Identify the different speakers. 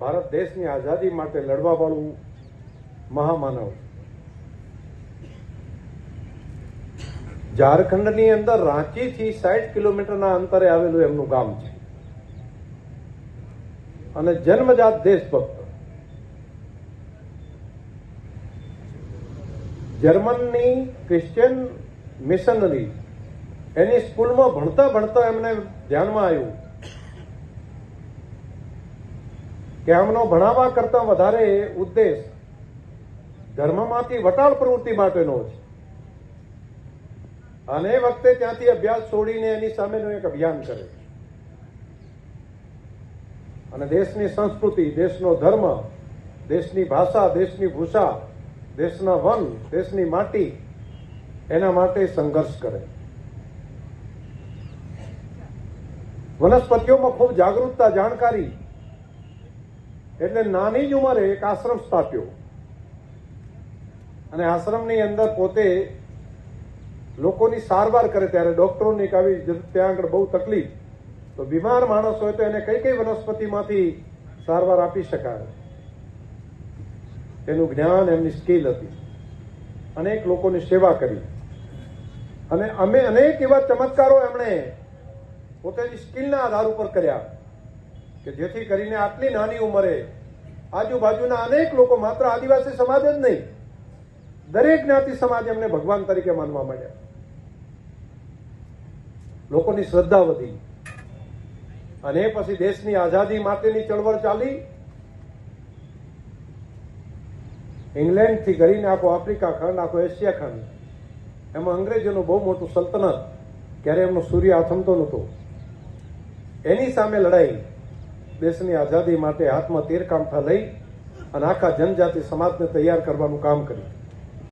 Speaker 1: ભારત દેશની આઝાદી માટે લડવા વાળું મહામાનવ. ઝારખંડની અંદર રાંચીથી 60 કિલોમીટરના અંતરે આવેલું એમનું ગામ છે અને જન્મજાત દેશભક્ત. જર્મનની ક્રિશ્ચિયન મિશનરી એની સ્કૂલમાં ભણતા ભણતા એમને ધ્યાનમાં આવ્યું કે આમનો ભણાવવા કરતા વધારે ઉદ્દેશ ધર્મમાંથી વટાળ પ્રવૃત્તિ માટેનો છે. અને એ વખતે ત્યાંથી અભ્યાસ છોડીને એની સામેનું એક અભિયાન કરે અને દેશની સંસ્કૃતિ, દેશનો ધર્મ, દેશની ભાષા, દેશની ભૂષા, દેશના વન, દેશની માટી એના માટે સંઘર્ષ કરે. વનસ્પતિઓમાં ખૂબ જાગૃતતા, જાણકારી. એટલે નાની જ ઉંમરે એક આશ્રમ સ્થાપ્યો અને આશ્રમની અંદર પોતે લોકોની સારવાર કરે. ત્યારે ડોક્ટરોની આવી ત્યાં આગળ બહુ તકલીફ, તો બીમાર માણસ હોય તો એને કઈ કઈ વનસ્પતિમાંથી સારવાર આપી શકાય એનું જ્ઞાન, એમની સ્કિલ હતી. અનેક લોકોની સેવા કરી અને અમે અનેક એવા ચમત્કારો એમણે પોતાની સ્કિલના આધાર ઉપર કર્યા કે જેથી કરીને આટલી નાની ઉંમરે આજુબાજુના અનેક લોકો, માત્ર આદિવાસી સમાજ જ નહીં, દરેક જ્ઞાતિ સમાજ એમને ભગવાન તરીકે માનવા માંડ્યા. લોકોની શ્રદ્ધા વધી અને પછી દેશની આઝાદી માટેની ચળવળ ચાલી. ઇંગ્લેન્ડથી કરીને આખો આફ્રિકા ખંડ, આખો એશિયા ખંડ, એમાં અંગ્રેજોનું બહુ મોટું સલ્તનત, ક્યારે એમનો સૂર્ય આથમતો નહોતો. એની સામે લડાઈ દેશની આઝાદી માટે હાથમાં તીરકામઠા લઈ અને આખા જનજાતિ સમાજને તૈયાર કરવાનું કામ કર્યું.